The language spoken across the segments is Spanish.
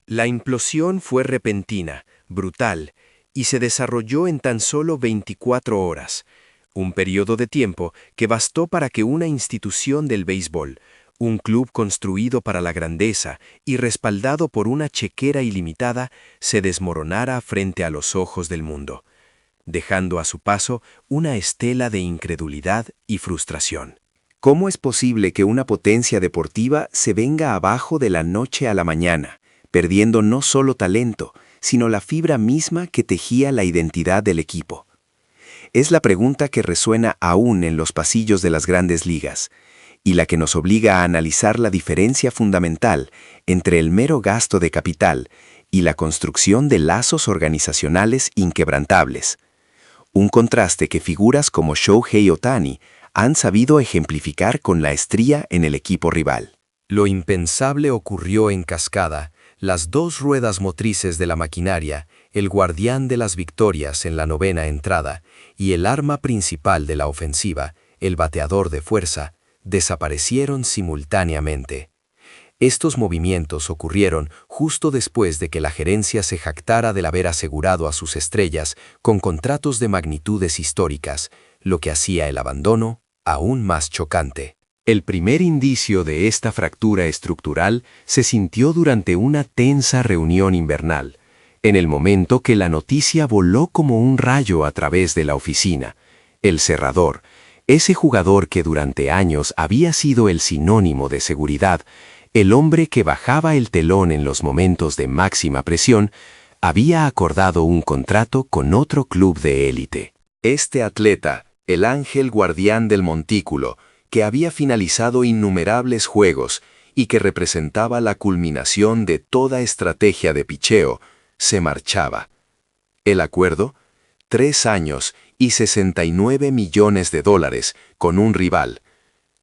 La implosión fue repentina, brutal, y se desarrolló en tan solo 24 horas, un periodo de tiempo que bastó para que una institución del béisbol, un club construido para la grandeza y respaldado por una chequera ilimitada, se desmoronara frente a los ojos del mundo, dejando a su paso una estela de incredulidad y frustración. ¿Cómo es posible que una potencia deportiva se venga abajo de la noche a la mañana, perdiendo no solo talento, sino la fibra misma que tejía la identidad del equipo? Es la pregunta que resuena aún en los pasillos de las grandes ligas, y la que nos obliga a analizar la diferencia fundamental entre el mero gasto de capital y la construcción de lazos organizacionales inquebrantables. Un contraste que figuras como Shohei Ohtani han sabido ejemplificar con la estría en el equipo rival. Lo impensable ocurrió en cascada. Las dos ruedas motrices de la maquinaria, el guardián de las victorias en la novena entrada y el arma principal de la ofensiva, el bateador de fuerza, desaparecieron simultáneamente. Estos movimientos ocurrieron justo después de que la gerencia se jactara del haber asegurado a sus estrellas con contratos de magnitudes históricas, lo que hacía el abandono aún más chocante. El primer indicio de esta fractura estructural se sintió durante una tensa reunión invernal, en el momento que la noticia voló como un rayo a través de la oficina. El cerrador, ese jugador que durante años había sido el sinónimo de seguridad, el hombre que bajaba el telón en los momentos de máxima presión, había acordado un contrato con otro club de élite. Este atleta, el ángel guardián del montículo, que había finalizado innumerables juegos y que representaba la culminación de toda estrategia de picheo, se marchaba. El acuerdo, 3 años y $69 millones con un rival.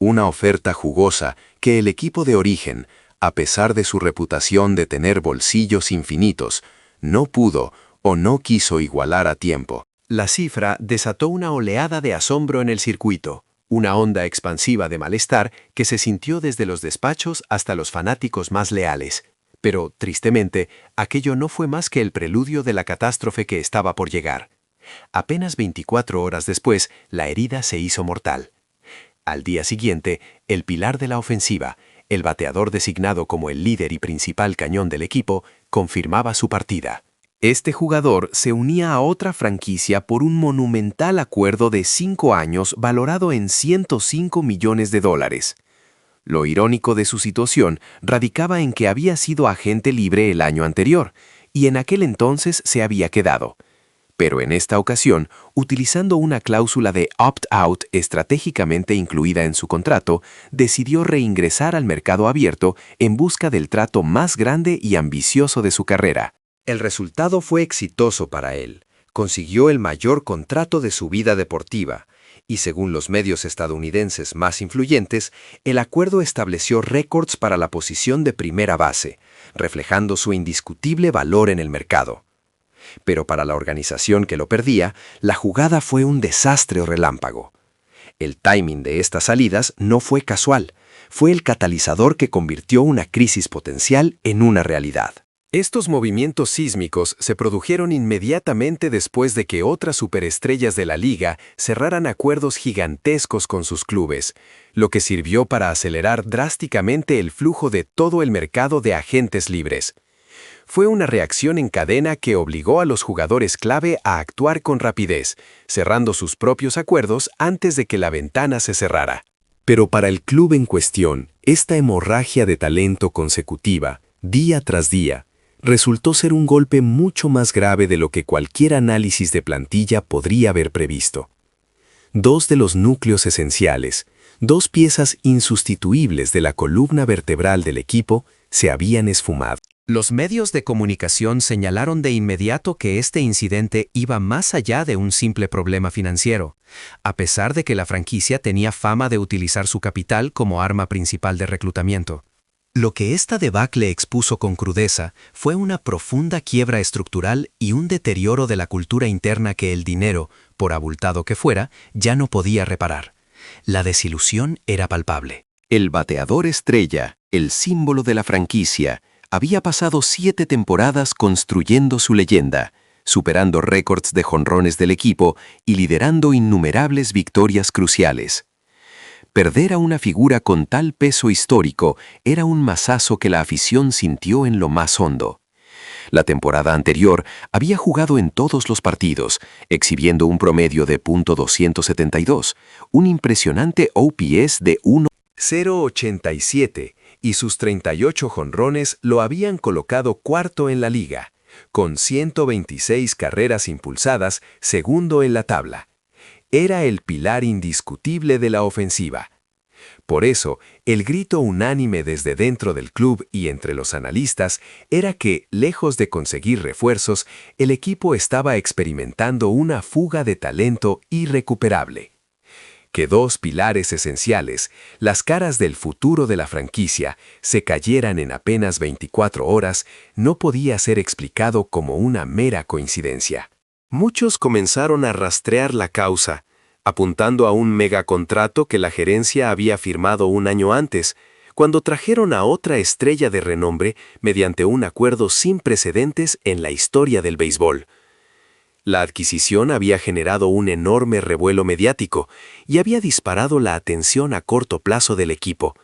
Una oferta jugosa que el equipo de origen, a pesar de su reputación de tener bolsillos infinitos, no pudo o no quiso igualar a tiempo. La cifra desató una oleada de asombro en el circuito, una onda expansiva de malestar que se sintió desde los despachos hasta los fanáticos más leales. Pero, tristemente, aquello no fue más que el preludio de la catástrofe que estaba por llegar. Apenas 24 horas después, la herida se hizo mortal. Al día siguiente, el pilar de la ofensiva, el bateador designado como el líder y principal cañón del equipo, confirmaba su partida. Este jugador se unía a otra franquicia por un monumental acuerdo de 5 años valorado en $105 millones. Lo irónico de su situación radicaba en que había sido agente libre el año anterior, y en aquel entonces se había quedado. Pero en esta ocasión, utilizando una cláusula de opt-out estratégicamente incluida en su contrato, decidió reingresar al mercado abierto en busca del trato más grande y ambicioso de su carrera. El resultado fue exitoso para él. Consiguió el mayor contrato de su vida deportiva, y según los medios estadounidenses más influyentes, el acuerdo estableció récords para la posición de primera base, reflejando su indiscutible valor en el mercado. Pero para la organización que lo perdía, la jugada fue un desastre relámpago. El timing de estas salidas no fue casual, fue el catalizador que convirtió una crisis potencial en una realidad. Estos movimientos sísmicos se produjeron inmediatamente después de que otras superestrellas de la liga cerraran acuerdos gigantescos con sus clubes, lo que sirvió para acelerar drásticamente el flujo de todo el mercado de agentes libres. Fue una reacción en cadena que obligó a los jugadores clave a actuar con rapidez, cerrando sus propios acuerdos antes de que la ventana se cerrara. Pero para el club en cuestión, esta hemorragia de talento consecutiva, día tras día, resultó ser un golpe mucho más grave de lo que cualquier análisis de plantilla podría haber previsto. 2 de los núcleos esenciales, 2 piezas insustituibles de la columna vertebral del equipo, se habían esfumado. Los medios de comunicación señalaron de inmediato que este incidente iba más allá de un simple problema financiero, a pesar de que la franquicia tenía fama de utilizar su capital como arma principal de reclutamiento. Lo que esta debacle expuso con crudeza fue una profunda quiebra estructural y un deterioro de la cultura interna que el dinero, por abultado que fuera, ya no podía reparar. La desilusión era palpable. El bateador estrella, el símbolo de la franquicia, Había pasado 7 temporadas construyendo su leyenda, superando récords de jonrones del equipo y liderando innumerables victorias cruciales. Perder a una figura con tal peso histórico era un mazazo que la afición sintió en lo más hondo. La temporada anterior había jugado en todos los partidos, exhibiendo un promedio de .272, un impresionante OPS de 1.087 y sus 38 jonrones lo habían colocado cuarto en la liga, con 126 carreras impulsadas, segundo en la tabla. Era el pilar indiscutible de la ofensiva. Por eso, el grito unánime desde dentro del club y entre los analistas era que, lejos de conseguir refuerzos, el equipo estaba experimentando una fuga de talento irrecuperable. Que dos pilares esenciales, las caras del futuro de la franquicia, se cayeran en apenas 24 horas, no podía ser explicado como una mera coincidencia. Muchos comenzaron a rastrear la causa, apuntando a un megacontrato que la gerencia había firmado un año antes, cuando trajeron a otra estrella de renombre mediante un acuerdo sin precedentes en la historia del béisbol. La adquisición había generado un enorme revuelo mediático y había disparado la atención a corto plazo del equipo,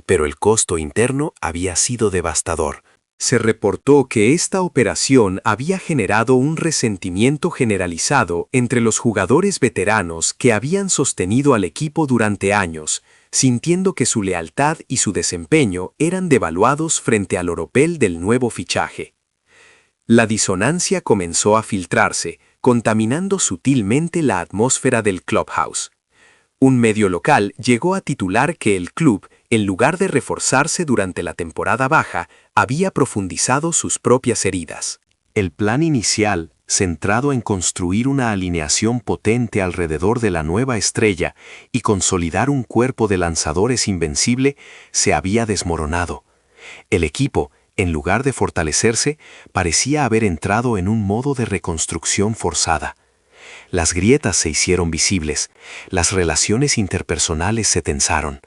pero el costo interno había sido devastador. Se reportó que esta operación había generado un resentimiento generalizado entre los jugadores veteranos que habían sostenido al equipo durante años, sintiendo que su lealtad y su desempeño eran devaluados frente al oropel del nuevo fichaje. La disonancia comenzó a filtrarse, contaminando sutilmente la atmósfera del clubhouse. Un medio local llegó a titular que el club, en lugar de reforzarse durante la temporada baja, había profundizado sus propias heridas. El plan inicial, centrado en construir una alineación potente alrededor de la nueva estrella y consolidar un cuerpo de lanzadores invencible, se había desmoronado. El equipo, en lugar de fortalecerse, parecía haber entrado en un modo de reconstrucción forzada. Las grietas se hicieron visibles, las relaciones interpersonales se tensaron.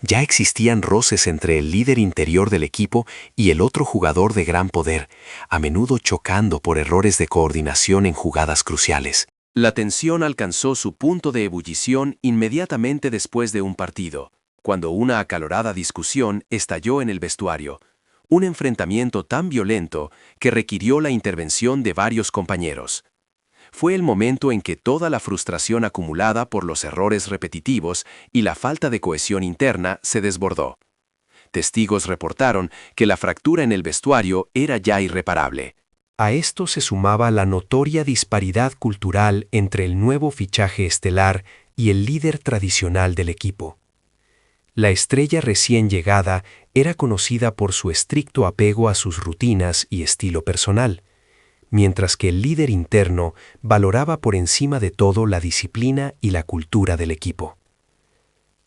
Ya existían roces entre el líder interior del equipo y el otro jugador de gran poder, a menudo chocando por errores de coordinación en jugadas cruciales. La tensión alcanzó su punto de ebullición inmediatamente después de un partido, cuando una acalorada discusión estalló en el vestuario. Un enfrentamiento tan violento que requirió la intervención de varios compañeros. Fue el momento en que toda la frustración acumulada por los errores repetitivos y la falta de cohesión interna se desbordó. Testigos reportaron que la fractura en el vestuario era ya irreparable. A esto se sumaba la notoria disparidad cultural entre el nuevo fichaje estelar y el líder tradicional del equipo. La estrella recién llegada era conocida por su estricto apego a sus rutinas y estilo personal, mientras que el líder interno valoraba por encima de todo la disciplina y la cultura del equipo.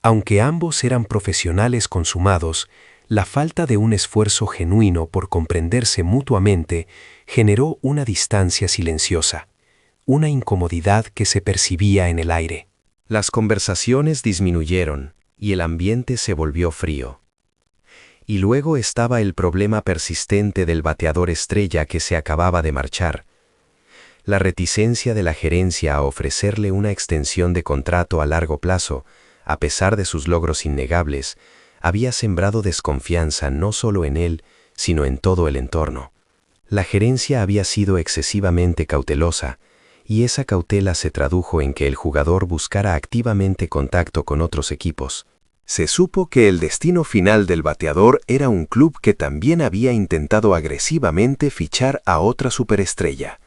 Aunque ambos eran profesionales consumados, la falta de un esfuerzo genuino por comprenderse mutuamente generó una distancia silenciosa, una incomodidad que se percibía en el aire. Las conversaciones disminuyeron y el ambiente se volvió frío. Y luego estaba el problema persistente del bateador estrella que se acababa de marchar. La reticencia de la gerencia a ofrecerle una extensión de contrato a largo plazo, a pesar de sus logros innegables, había sembrado desconfianza no solo en él, sino en todo el entorno. La gerencia había sido excesivamente cautelosa, y esa cautela se tradujo en que el jugador buscara activamente contacto con otros equipos. Se supo que el destino final del bateador era un club que también había intentado agresivamente fichar a otra superestrella.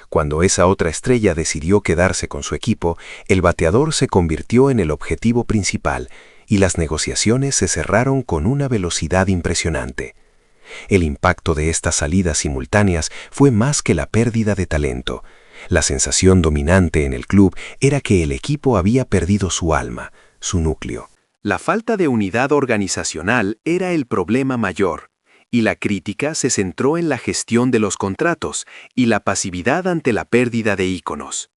Cuando esa otra estrella decidió quedarse con su equipo, el bateador se convirtió en el objetivo principal y las negociaciones se cerraron con una velocidad impresionante. El impacto de estas salidas simultáneas fue más que la pérdida de talento. La sensación dominante en el club era que el equipo había perdido su alma, su núcleo. La falta de unidad organizacional era el problema mayor, y la crítica se centró en la gestión de los contratos y la pasividad ante la pérdida de íconos.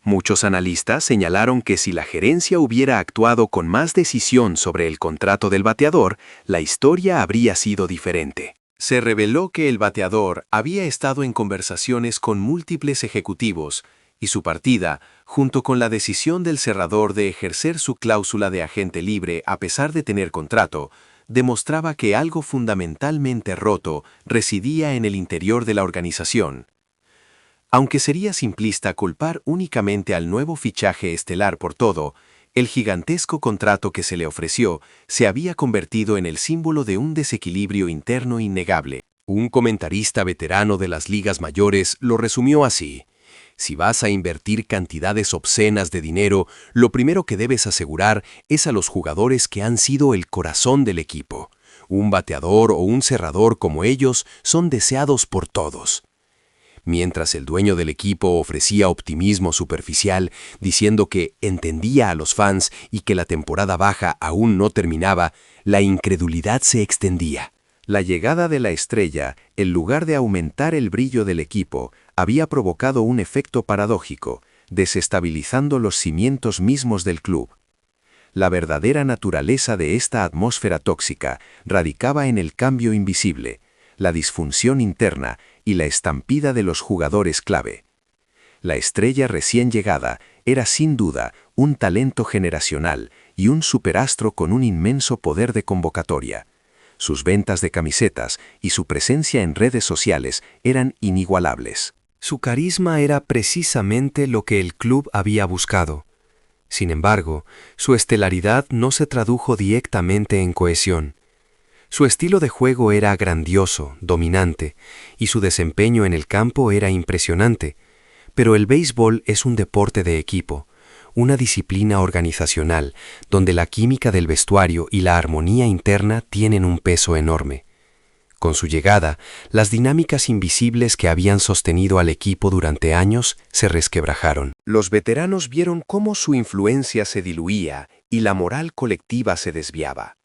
Muchos analistas señalaron que si la gerencia hubiera actuado con más decisión sobre el contrato del bateador, la historia habría sido diferente. Se reveló que el bateador había estado en conversaciones con múltiples ejecutivos y su partida, junto con la decisión del cerrador de ejercer su cláusula de agente libre a pesar de tener contrato, demostraba que algo fundamentalmente roto residía en el interior de la organización. Aunque sería simplista culpar únicamente al nuevo fichaje estelar por todo, el gigantesco contrato que se le ofreció se había convertido en el símbolo de un desequilibrio interno innegable. Un comentarista veterano de las ligas mayores lo resumió así: si vas a invertir cantidades obscenas de dinero, lo primero que debes asegurar es a los jugadores que han sido el corazón del equipo. Un bateador o un cerrador como ellos son deseados por todos. Mientras el dueño del equipo ofrecía optimismo superficial, diciendo que entendía a los fans y que la temporada baja aún no terminaba, la incredulidad se extendía. La llegada de la estrella, en lugar de aumentar el brillo del equipo, había provocado un efecto paradójico, desestabilizando los cimientos mismos del club. La verdadera naturaleza de esta atmósfera tóxica radicaba en el cambio invisible, la disfunción interna y la estampida de los jugadores clave. La estrella recién llegada era sin duda un talento generacional y un superastro con un inmenso poder de convocatoria. Sus ventas de camisetas y su presencia en redes sociales eran inigualables. Su carisma era precisamente lo que el club había buscado. Sin embargo, su estelaridad no se tradujo directamente en cohesión. Su estilo de juego era grandioso, dominante, y su desempeño en el campo era impresionante. Pero el béisbol es un deporte de equipo, una disciplina organizacional, donde la química del vestuario y la armonía interna tienen un peso enorme. Con su llegada, las dinámicas invisibles que habían sostenido al equipo durante años se resquebrajaron. Los veteranos vieron cómo su influencia se diluía y la moral colectiva se desviaba.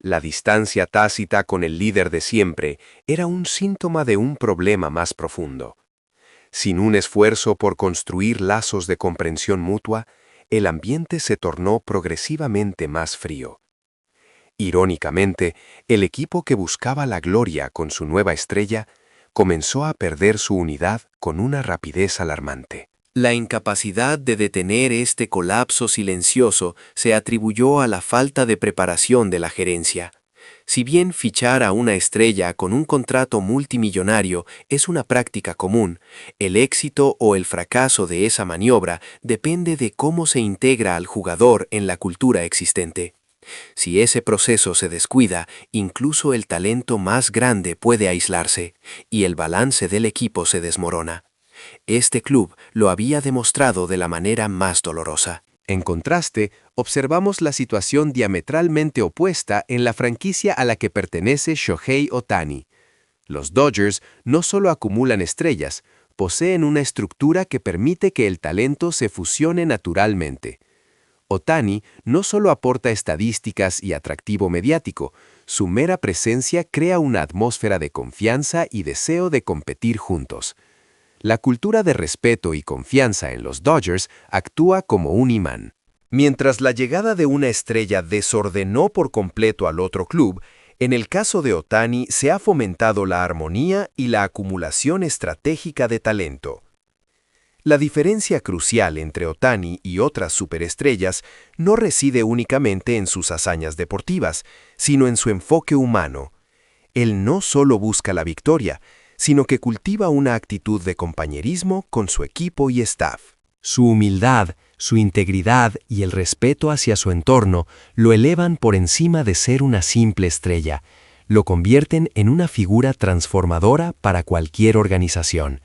La distancia tácita con el líder de siempre era un síntoma de un problema más profundo. Sin un esfuerzo por construir lazos de comprensión mutua, el ambiente se tornó progresivamente más frío. Irónicamente, el equipo que buscaba la gloria con su nueva estrella comenzó a perder su unidad con una rapidez alarmante. La incapacidad de detener este colapso silencioso se atribuyó a la falta de preparación de la gerencia. Si bien fichar a una estrella con un contrato multimillonario es una práctica común, el éxito o el fracaso de esa maniobra depende de cómo se integra al jugador en la cultura existente. Si ese proceso se descuida, incluso el talento más grande puede aislarse, y el balance del equipo se desmorona. Este club lo había demostrado de la manera más dolorosa. En contraste, observamos la situación diametralmente opuesta en la franquicia a la que pertenece Shohei Ohtani. Los Dodgers no solo acumulan estrellas, poseen una estructura que permite que el talento se fusione naturalmente. Ohtani no solo aporta estadísticas y atractivo mediático, su mera presencia crea una atmósfera de confianza y deseo de competir juntos. La cultura de respeto y confianza en los Dodgers actúa como un imán. Mientras la llegada de una estrella desordenó por completo al otro club, en el caso de Ohtani se ha fomentado la armonía y la acumulación estratégica de talento. La diferencia crucial entre Ohtani y otras superestrellas no reside únicamente en sus hazañas deportivas, sino en su enfoque humano. Él no solo busca la victoria, sino que cultiva una actitud de compañerismo con su equipo y staff. Su humildad, su integridad y el respeto hacia su entorno lo elevan por encima de ser una simple estrella, lo convierten en una figura transformadora para cualquier organización.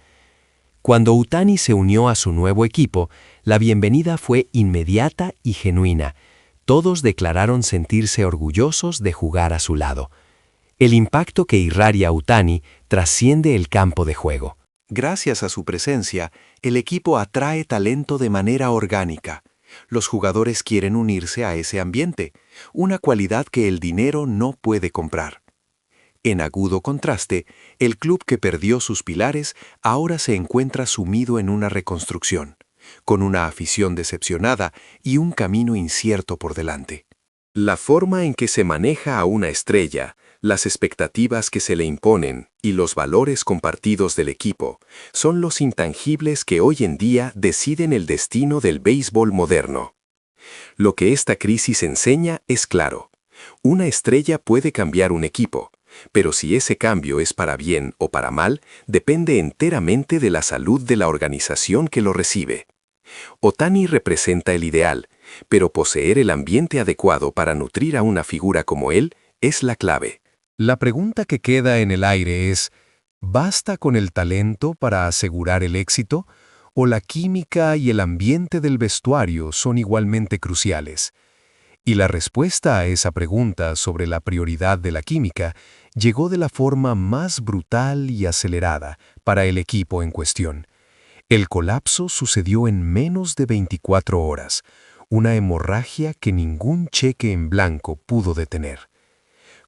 Cuando Ohtani se unió a su nuevo equipo, la bienvenida fue inmediata y genuina. Todos declararon sentirse orgullosos de jugar a su lado. El impacto que irradia Ohtani trasciende el campo de juego. Gracias a su presencia, el equipo atrae talento de manera orgánica. Los jugadores quieren unirse a ese ambiente, una cualidad que el dinero no puede comprar. En agudo contraste, el club que perdió sus pilares ahora se encuentra sumido en una reconstrucción, con una afición decepcionada y un camino incierto por delante. La forma en que se maneja a una estrella, las expectativas que se le imponen y los valores compartidos del equipo son los intangibles que hoy en día deciden el destino del béisbol moderno. Lo que esta crisis enseña es claro. Una estrella puede cambiar un equipo, pero si ese cambio es para bien o para mal, depende enteramente de la salud de la organización que lo recibe. Ohtani representa el ideal, pero poseer el ambiente adecuado para nutrir a una figura como él es la clave. La pregunta que queda en el aire es, ¿basta con el talento para asegurar el éxito? ¿O la química y el ambiente del vestuario son igualmente cruciales? Y la respuesta a esa pregunta sobre la prioridad de la química llegó de la forma más brutal y acelerada para el equipo en cuestión. El colapso sucedió en menos de 24 horas, una hemorragia que ningún cheque en blanco pudo detener.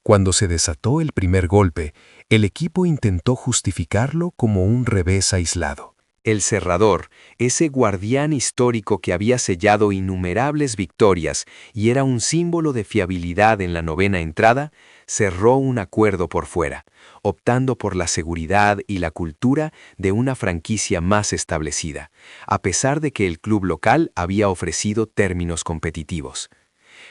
Cuando se desató el primer golpe, el equipo intentó justificarlo como un revés aislado. El cerrador, ese guardián histórico que había sellado innumerables victorias y era un símbolo de fiabilidad en la novena entrada, cerró un acuerdo por fuera, optando por la seguridad y la cultura de una franquicia más establecida, a pesar de que el club local había ofrecido términos competitivos.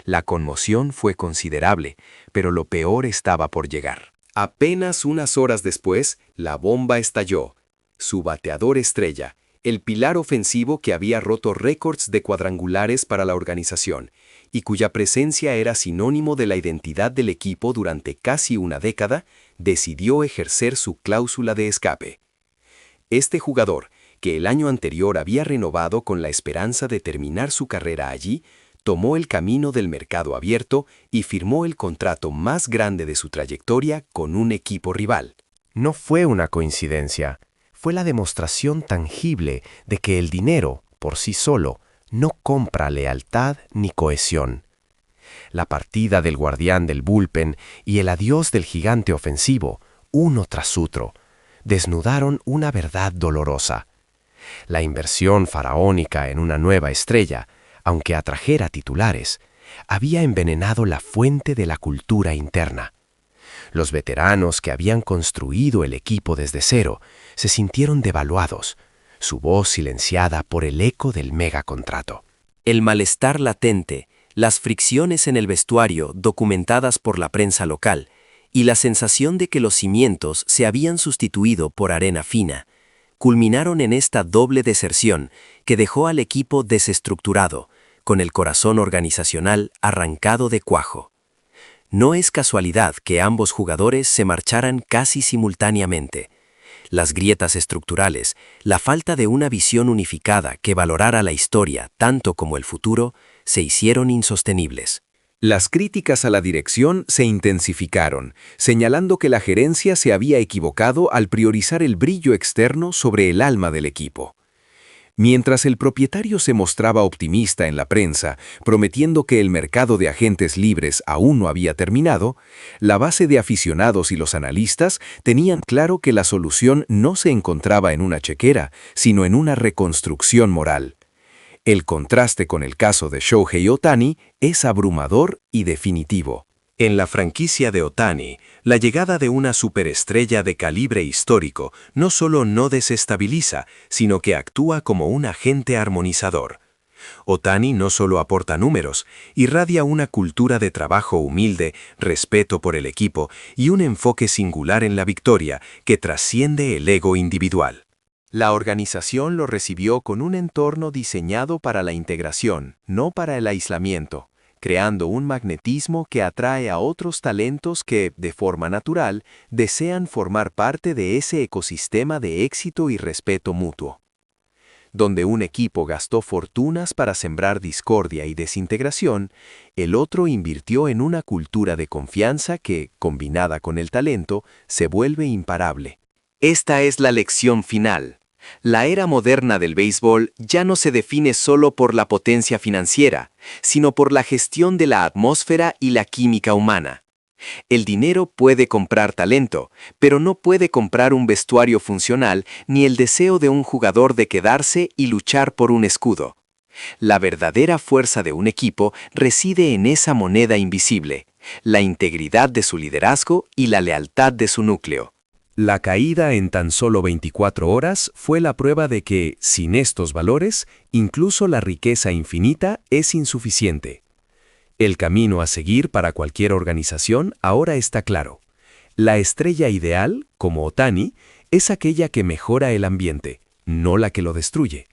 La conmoción fue considerable, pero lo peor estaba por llegar. Apenas unas horas después, la bomba estalló. Su bateador estrella, el pilar ofensivo que había roto récords de cuadrangulares para la organización y cuya presencia era sinónimo de la identidad del equipo durante casi una década, decidió ejercer su cláusula de escape. Este jugador, que el año anterior había renovado con la esperanza de terminar su carrera allí, tomó el camino del mercado abierto y firmó el contrato más grande de su trayectoria con un equipo rival. No fue una coincidencia. Fue la demostración tangible de que el dinero, por sí solo, no compra lealtad ni cohesión. La partida del guardián del bullpen y el adiós del gigante ofensivo, uno tras otro, desnudaron una verdad dolorosa. La inversión faraónica en una nueva estrella, aunque atrajera titulares, había envenenado la fuente de la cultura interna. Los veteranos que habían construido el equipo desde cero se sintieron devaluados, su voz silenciada por el eco del megacontrato. El malestar latente, las fricciones en el vestuario documentadas por la prensa local y la sensación de que los cimientos se habían sustituido por arena fina, culminaron en esta doble deserción que dejó al equipo desestructurado, con el corazón organizacional arrancado de cuajo. No es casualidad que ambos jugadores se marcharan casi simultáneamente. Las grietas estructurales, la falta de una visión unificada que valorara la historia tanto como el futuro, se hicieron insostenibles. Las críticas a la dirección se intensificaron, señalando que la gerencia se había equivocado al priorizar el brillo externo sobre el alma del equipo. Mientras el propietario se mostraba optimista en la prensa, prometiendo que el mercado de agentes libres aún no había terminado, la base de aficionados y los analistas tenían claro que la solución no se encontraba en una chequera, sino en una reconstrucción moral. El contraste con el caso de Shohei Ohtani es abrumador y definitivo. En la franquicia de Ohtani, la llegada de una superestrella de calibre histórico no solo no desestabiliza, sino que actúa como un agente armonizador. Ohtani no solo aporta números, irradia una cultura de trabajo humilde, respeto por el equipo y un enfoque singular en la victoria que trasciende el ego individual. La organización lo recibió con un entorno diseñado para la integración, no para el aislamiento, creando un magnetismo que atrae a otros talentos que, de forma natural, desean formar parte de ese ecosistema de éxito y respeto mutuo. Donde un equipo gastó fortunas para sembrar discordia y desintegración, el otro invirtió en una cultura de confianza que, combinada con el talento, se vuelve imparable. Esta es la lección final. La era moderna del béisbol ya no se define solo por la potencia financiera, sino por la gestión de la atmósfera y la química humana. El dinero puede comprar talento, pero no puede comprar un vestuario funcional ni el deseo de un jugador de quedarse y luchar por un escudo. La verdadera fuerza de un equipo reside en esa moneda invisible, la integridad de su liderazgo y la lealtad de su núcleo. La caída en tan solo 24 horas fue la prueba de que, sin estos valores, incluso la riqueza infinita es insuficiente. El camino a seguir para cualquier organización ahora está claro. La estrella ideal, como Otani, es aquella que mejora el ambiente, no la que lo destruye.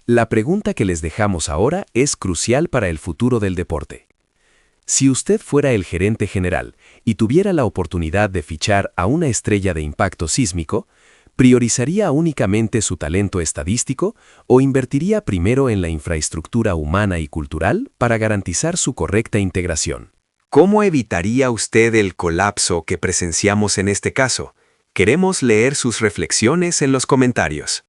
La pregunta que les dejamos ahora es crucial para el futuro del deporte. Si usted fuera el gerente general y tuviera la oportunidad de fichar a una estrella de impacto sísmico, ¿priorizaría únicamente su talento estadístico o invertiría primero en la infraestructura humana y cultural para garantizar su correcta integración? ¿Cómo evitaría usted el colapso que presenciamos en este caso? Queremos leer sus reflexiones en los comentarios.